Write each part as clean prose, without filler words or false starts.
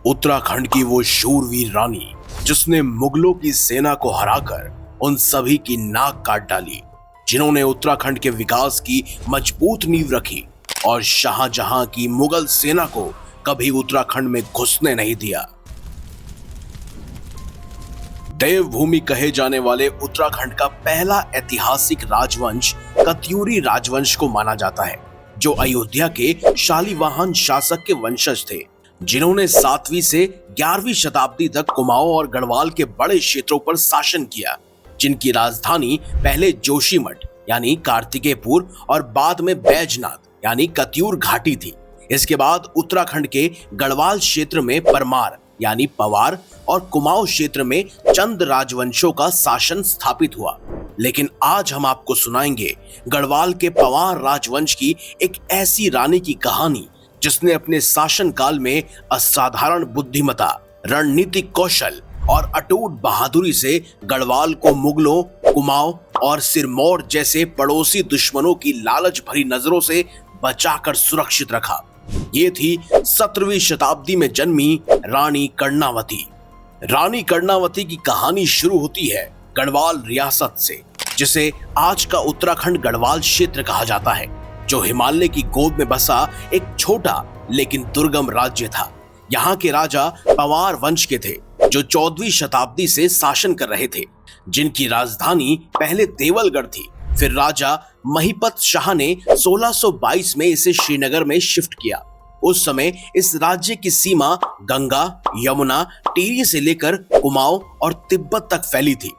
उत्तराखंड की वो शूरवीर रानी जिसने मुगलों की सेना को हराकर उन सभी की नाक काट डाली, जिन्होंने उत्तराखंड के विकास की मजबूत नींव रखी और शाहजहां की मुगल सेना को कभी उत्तराखंड में घुसने नहीं दिया। देवभूमि कहे जाने वाले उत्तराखंड का पहला ऐतिहासिक राजवंश कत्यूरी राजवंश को माना जाता है, जो अयोध्या के शालिवाहन शासक के वंशज थे, जिन्होंने 7वीं से 11वीं शताब्दी तक कुमाऊं और गढ़वाल के बड़े क्षेत्रों पर शासन किया, जिनकी राजधानी पहले जोशीमठ यानी कार्तिकेयपुर और बाद में बैजनाथ यानी कत्यूर घाटी थी। इसके बाद उत्तराखंड के गढ़वाल क्षेत्र में परमार यानी पवार और कुमाऊं क्षेत्र में चंद राजवंशों का शासन स्थापित हुआ। लेकिन आज हम आपको सुनाएंगे गढ़वाल के पवार राजवंश की एक ऐसी रानी की कहानी जिसने अपने शासन काल में असाधारण बुद्धिमता, रणनीतिक कौशल और अटूट बहादुरी से गढ़वाल को मुगलों, कुमाऊं और सिरमौर जैसे पड़ोसी दुश्मनों की लालच भरी नजरों से बचाकर सुरक्षित रखा। ये थी 17वीं शताब्दी में जन्मी रानी कर्णावती। रानी कर्णावती की कहानी शुरू होती है गढ़वाल रियासत से, जिसे आज का उत्तराखंड गढ़वाल क्षेत्र कहा जाता है, जो हिमालय की गोद में बसा एक छोटा लेकिन दुर्गम राज्य था। यहाँ के राजा पवार वंश के थे, जो 14वीं शताब्दी से शासन कर रहे थे, जिनकी राजधानी पहले देवलगढ़ थी। फिर राजा महिपत शाह ने 1622 में इसे श्रीनगर में शिफ्ट किया। उस समय इस राज्य की सीमा गंगा, यमुना, टिहरी से लेकर कुमाऊं और तिब्बत तक फैली थी।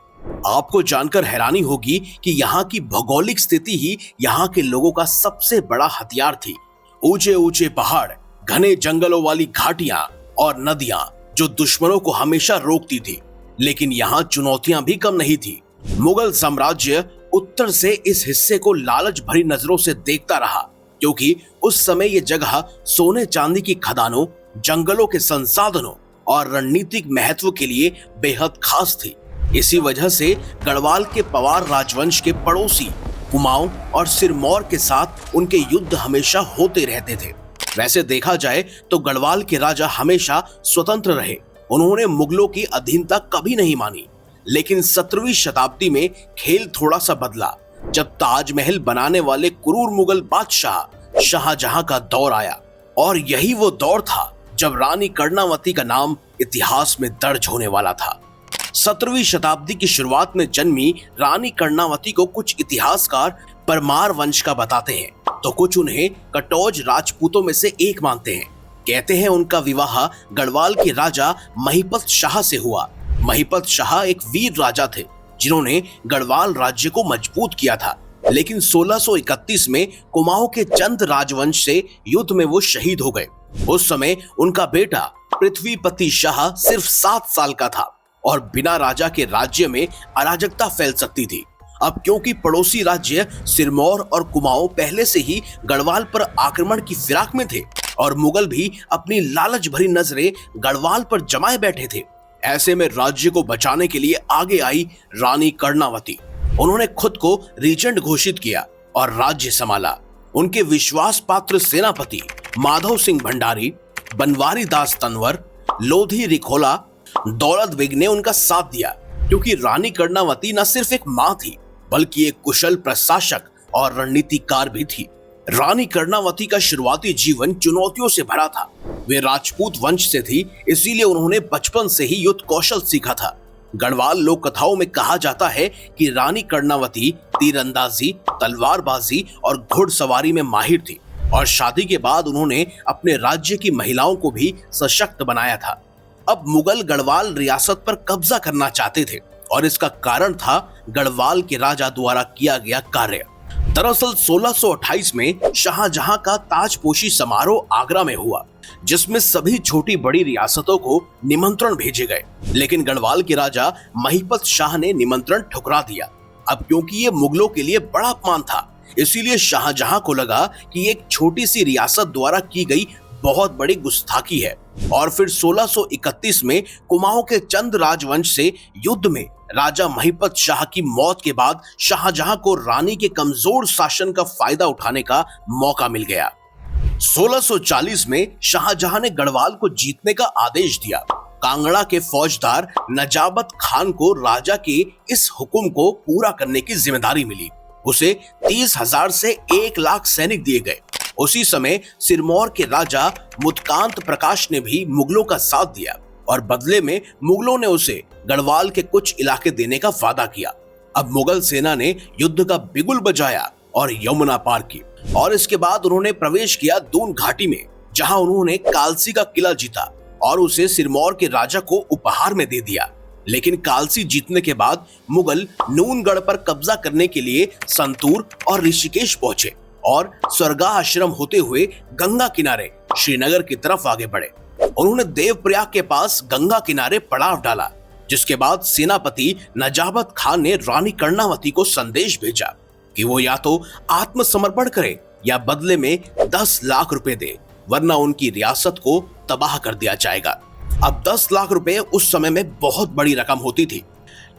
आपको जानकर हैरानी होगी कि यहाँ की भौगोलिक स्थिति ही यहाँ के लोगों का सबसे बड़ा हथियार थी। ऊंचे ऊंचे पहाड़, घने जंगलों वाली घाटियां और नदियां जो दुश्मनों को हमेशा रोकती थी। लेकिन यहाँ चुनौतियां भी कम नहीं थी। मुगल साम्राज्य उत्तर से इस हिस्से को लालच भरी नजरों से देखता रहा, क्योंकि उस समय ये जगह सोने चांदी की खदानों, जंगलों के संसाधनों और रणनीतिक महत्व के लिए बेहद खास थी। इसी वजह से गढ़वाल के पवार राजवंश के पड़ोसी कुमाऊं और सिरमौर के साथ उनके युद्ध हमेशा होते रहते थे। वैसे देखा जाए तो गढ़वाल के राजा हमेशा स्वतंत्र रहे। उन्होंने मुगलों की अधीनता कभी नहीं मानी। लेकिन 17वीं शताब्दी में खेल थोड़ा सा बदला, जब ताजमहल बनाने वाले क्रूर मुगल बादशाह शाहजहां का दौर आया। और यही वो दौर था जब रानी कर्णावती का नाम इतिहास में दर्ज होने वाला था। 17वीं शताब्दी की शुरुआत में जन्मी रानी कर्णावती को कुछ इतिहासकार परमार वंश का बताते हैं, तो कुछ उन्हें कटौज राजपूतों में से एक मानते हैं। कहते हैं उनका विवाह गढ़वाल के राजा महिपत शाह से हुआ। महिपत शाह एक वीर राजा थे, जिन्होंने गढ़वाल राज्य को मजबूत किया था। लेकिन 1631 में कुमाऊं के चंद राजवंश से युद्ध में वो शहीद हो गए। उस समय उनका बेटा पृथ्वीपति शाह सिर्फ 7 साल का था और बिना राजा के राज्य में अराजकता फैल सकती थी। अब क्योंकि पड़ोसी राज्य सिरमौर और कुमाऊं पहले से ही गढ़वाल पर आक्रमण की फिराक में थे और मुगल भी अपनी लालच भरी नजरें गढ़वाल पर जमाए बैठे थे, ऐसे में राज्य को बचाने के लिए आगे आई रानी कर्णावती। उन्होंने खुद को रीजेंट घोषित किया और राज्य संभाला। उनके विश्वास पात्र सेनापति माधव सिंह भंडारी, बनवारी दास तंवर, लोधी रिखोला, दौलत बेग ने उनका साथ दिया, क्योंकि रानी कर्णावती न सिर्फ एक मां थी, बल्कि एक कुशल प्रशासक और रणनीतिकार भी थी। रानी कर्णावती का शुरुआती जीवन चुनौतियों से भरा था। वे राजपूत वंश से थी, इसीलिए उन्होंने बचपन से ही युद्ध कौशल सीखा था। गढ़वाल लोक कथाओं में कहा जाता है कि रानी कर्णावती तीरंदाजी, तलवारबाजी और घुड़सवारी में माहिर थी और शादी के बाद उन्होंने अपने राज्य की महिलाओं को भी सशक्त बनाया था। अब मुगल गढ़वाल रियासत पर कब्जा करना चाहते थे और इसका कारण था गढ़वाल के राजा द्वारा किया गया कार्य। दरअसल 1628 में शाहजहां का ताजपोशी समारोह आगरा में हुआ, जिसमें सभी छोटी बड़ी रियासतों को निमंत्रण भेजे गए। लेकिन गढ़वाल के राजा महिपत शाह ने निमंत्रण ठुकरा दिया। अब क्योंकि ये मुगलों के लिए बड़ा अपमान था, इसीलिए शाहजहां को लगा कि एक छोटी सी रियासत द्वारा की गई बहुत बड़ी गुस्ताखी है। और फिर 1631 में कुमाऊं के चंद राजवंश से युद्ध में राजा महिपत शाह की मौत के बाद शाहजहां को रानी के कमजोर शासन का फायदा उठाने का मौका मिल गया। 1640 में शाहजहां ने गढ़वाल को जीतने का आदेश दिया। कांगड़ा के फौजदार नजाबत खान को राजा के इस हुक्म को पूरा करने की जिम्मेदारी मिली। उसे 30,000 से 1,00,000 सैनिक दिए गए। उसी समय सिरमौर के राजा मुत्कांत प्रकाश ने भी मुगलों का साथ दिया और बदले में मुगलों ने उसे गढ़वाल के कुछ इलाके देने का वादा किया। अब मुगल सेना ने युद्ध का बिगुल बजाया और यमुना पार की और इसके बाद उन्होंने प्रवेश किया दून घाटी में, जहां उन्होंने कालसी का किला जीता और उसे सिरमौर के राजा को उपहार में दे दिया। लेकिन कालसी जीतने के बाद मुगल नूनगढ़ पर कब्जा करने के लिए संतूर और ऋषिकेश पहुंचे और स्वर्गा आश्रम होते हुए गंगा किनारे श्रीनगर की तरफ आगे बढ़े। उन्होंने देवप्रयाग के पास गंगा किनारे पड़ाव डाला, जिसके बाद सेनापति नजाबत खान ने रानी कर्णावती को संदेश भेजा कि वो या तो आत्मसमर्पण करे या बदले में 10 लाख रुपए दे, वरना उनकी रियासत को तबाह कर दिया जाएगा। अब 10 लाख रुपए उस समय में बहुत बड़ी रकम होती थी।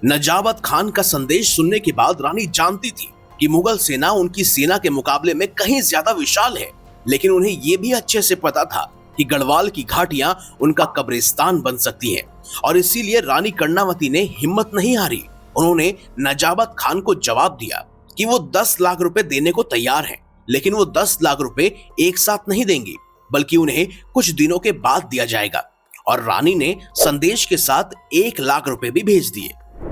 नजाबत खान का संदेश सुनने के बाद रानी जानती थी कि मुगल सेना उनकी सेना के मुकाबले में कहीं ज्यादा विशाल है, लेकिन उन्हें यह भी अच्छे से पता था कि गढ़वाल की घाटियां उनका कब्रिस्तान बन सकती हैं और इसीलिए रानी कर्णावती ने हिम्मत नहीं हारी। उन्होंने नजाबत खान को जवाब दिया कि वो 10 लाख रुपए देने को तैयार हैं, लेकिन वो 10 लाख रुपए एक साथ नहीं देंगी, बल्कि उन्हें कुछ दिनों के बाद दिया जाएगा। और रानी ने संदेश के साथ 1 लाख रुपए भी भेज दिए,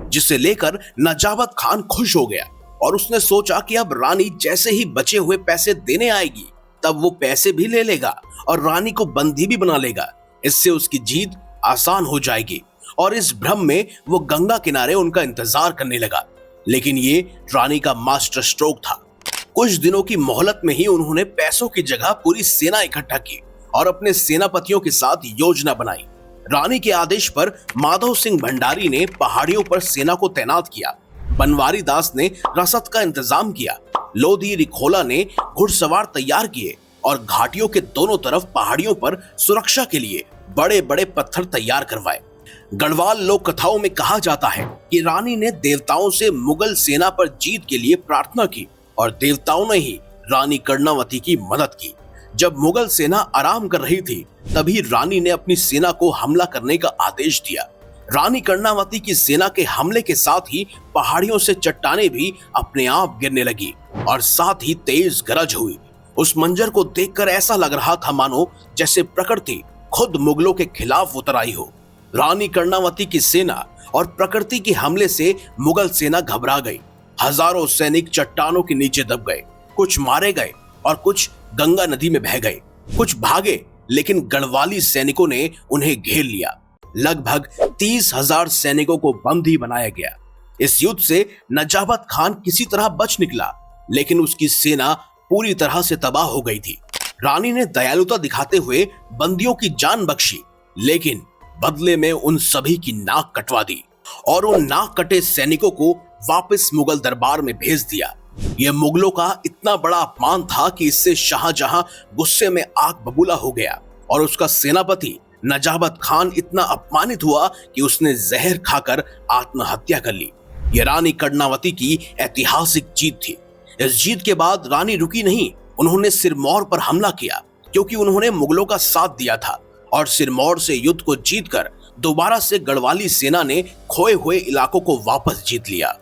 जिसे लेकर नजाबत खान खुश हो गया और उसने सोचा कि अब रानी जैसे ही बचे हुए पैसे देने आएगी, तब वो पैसे भी ले लेगा और रानी को बंदी भी बना लेगा। इससे उसकी जीत आसान हो जाएगी और इस भ्रम में वो गंगा किनारे उनका इंतजार करने लगा। लेकिन ये रानी का मास्टर स्ट्रोक था। कुछ दिनों की मोहलत में ही उन्होंने पैसों की जगह पूरी सेना इकट्ठा की और अपने सेनापतियों के साथ योजना बनाई। रानी के आदेश पर माधव सिंह भंडारी ने पहाड़ियों पर सेना को तैनात किया। बनवारी दास ने रसद का इंतजाम किया। लोधी रिखोला ने घुड़सवार तैयार किए और घाटियों के दोनों तरफ पहाड़ियों पर सुरक्षा के लिए बड़े बड़े पत्थर तैयार करवाए। गढ़वाल लोक कथाओं में कहा जाता है कि रानी ने देवताओं से मुगल सेना पर जीत के लिए प्रार्थना की और देवताओं ने ही रानी कर्णावती की मदद की। जब मुगल सेना आराम कर रही थी, तभी रानी ने अपनी सेना को हमला करने का आदेश दिया। रानी कर्णावती की सेना के हमले के साथ ही पहाड़ियों से चट्टानें भी अपने आप गिरने लगी और साथ ही तेज गरज हुई। उस मंजर को देखकर ऐसा लग रहा था मानो जैसे प्रकृति खुद मुगलों के खिलाफ उतर आई हो। रानी कर्णावती की सेना और प्रकृति के हमले से मुगल सेना घबरा गई। हजारों सैनिक चट्टानों के नीचे दब गए, कुछ मारे गए और कुछ गंगा नदी में बह गए। कुछ भागे, लेकिन गढ़वाली सैनिकों ने उन्हें घेर लिया। लगभग 30,000 सैनिकों को बंदी बनाया गया। इस युद्ध से नजाबत खान किसी तरह बच निकला, लेकिन उसकी सेना पूरी तरह से तबाह हो गई थी। रानी ने दयालुता दिखाते हुए बंदियों की जान बख्शी, लेकिन बदले में उन सभी की नाक कटवा दी और उन नाक कटे सैनिकों को वापस मुगल दरबार में भेज दिया। यह मुगलों का इतना बड़ा अपमान था कि इससे शाहजहां गुस्से में आग बबूला हो गया और उसका सेनापति नजाबत खान इतना अपमानित हुआ कि उसने जहर खाकर आत्महत्या कर ली। यह रानी कर्णावती की ऐतिहासिक जीत थी। इस जीत के बाद रानी रुकी नहीं, उन्होंने सिरमौर पर हमला किया, क्योंकि उन्होंने मुगलों का साथ दिया था और सिरमौर से युद्ध को जीतकर दोबारा से गढ़वाली सेना ने खोए हुए इलाकों को वापस जीत लिया।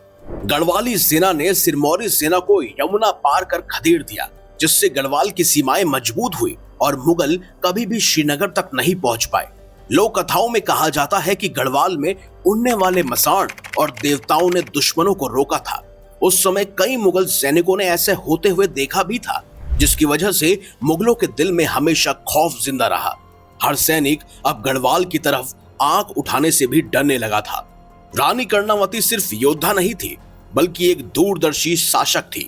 गढ़वाली सेना ने सिरमौरी सेना को यमुना पार कर खदेड़ दिया, जिससे गढ़वाल की सीमाएं मजबूत हुई और मुगल कभी भी श्रीनगर तक नहीं पहुंच पाए। लोक कथाओं में कहा जाता है कि गढ़वाल में उड़ने वाले मसाण और देवताओं ने दुश्मनों को रोका था। उस समय कई मुगल सैनिकों ने ऐसे होते हुए देखा भी था, जिसकी वजह से मुगलों के दिल में हमेशा खौफ जिंदा रहा। हर सैनिक अब गढ़वाल की तरफ आंख उठाने से भी डरने लगा था। रानी कर्णावती सिर्फ योद्धा नहीं थी, बल्कि एक दूरदर्शी शासक थी।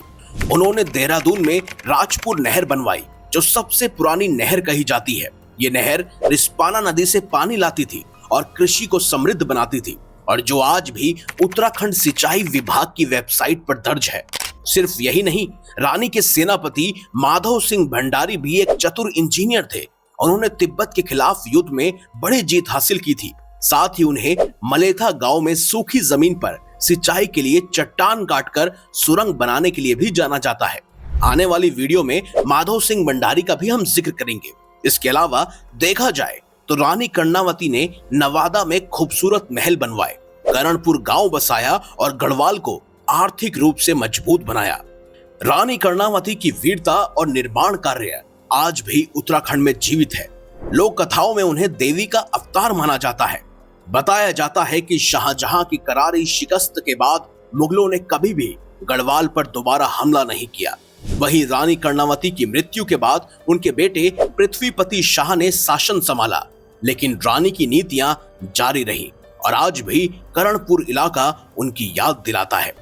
उन्होंने देहरादून में राजपुर नहर बनवाई, जो सबसे पुरानी नहर कही जाती है। ये नहर रिस्पाना नदी से पानी लाती थी और कृषि को समृद्ध बनाती थी, और जो आज भी उत्तराखंड सिंचाई विभाग की वेबसाइट पर दर्ज है। सिर्फ यही नहीं, रानी के सेनापति माधव सिंह भंडारी भी एक चतुर इंजीनियर थे। उन्होंने तिब्बत के खिलाफ युद्ध में बड़ी जीत हासिल की थी। साथ ही उन्हें मलेथा गांव में सूखी जमीन पर सिंचाई के लिए चट्टान काटकर सुरंग बनाने के लिए भी जाना जाता है। आने वाली वीडियो में माधव सिंह भंडारी का भी हम जिक्र करेंगे। इसके अलावा देखा जाए तो रानी कर्णावती ने नवादा में खूबसूरत महल बनवाए, करणपुर गांव बसाया और गढ़वाल को आर्थिक रूप से मजबूत बनाया। रानी कर्णावती की वीरता और निर्माण कार्य आज भी उत्तराखंड में जीवित है। लोक कथाओं में उन्हें देवी का अवतार माना जाता है। बताया जाता है कि शाहजहां की करारी शिकस्त के बाद मुगलों ने कभी भी गढ़वाल पर दोबारा हमला नहीं किया। वहीं रानी कर्णावती की मृत्यु के बाद उनके बेटे पृथ्वीपति शाह ने शासन संभाला, लेकिन रानी की नीतियां जारी रही और आज भी करणपुर इलाका उनकी याद दिलाता है।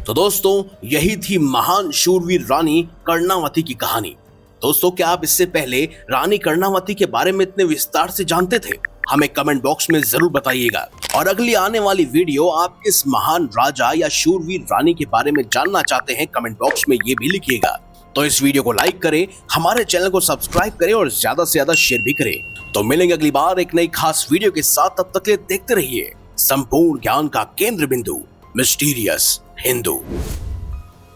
तो दोस्तों, यही थी महान शूरवीर रानी कर्णावती की कहानी। दोस्तों, क्या आप इससे पहले रानी कर्णावती के बारे में इतने विस्तार से जानते थे? हमें कमेंट बॉक्स में जरूर बताइएगा। और अगली आने वाली वीडियो आप किस महान राजा या शूरवीर रानी के बारे में जानना चाहते हैं, कमेंट बॉक्स में ये भी लिखिएगा। तो इस वीडियो को लाइक करें, हमारे चैनल को सब्सक्राइब करें और ज्यादा से ज्यादा शेयर भी करें। तो मिलेंगे अगली बार एक नई खास वीडियो के साथ। तब तक के लिए देखते रहिए संपूर्ण ज्ञान का केंद्र बिंदु, मिस्टीरियस हिंदू।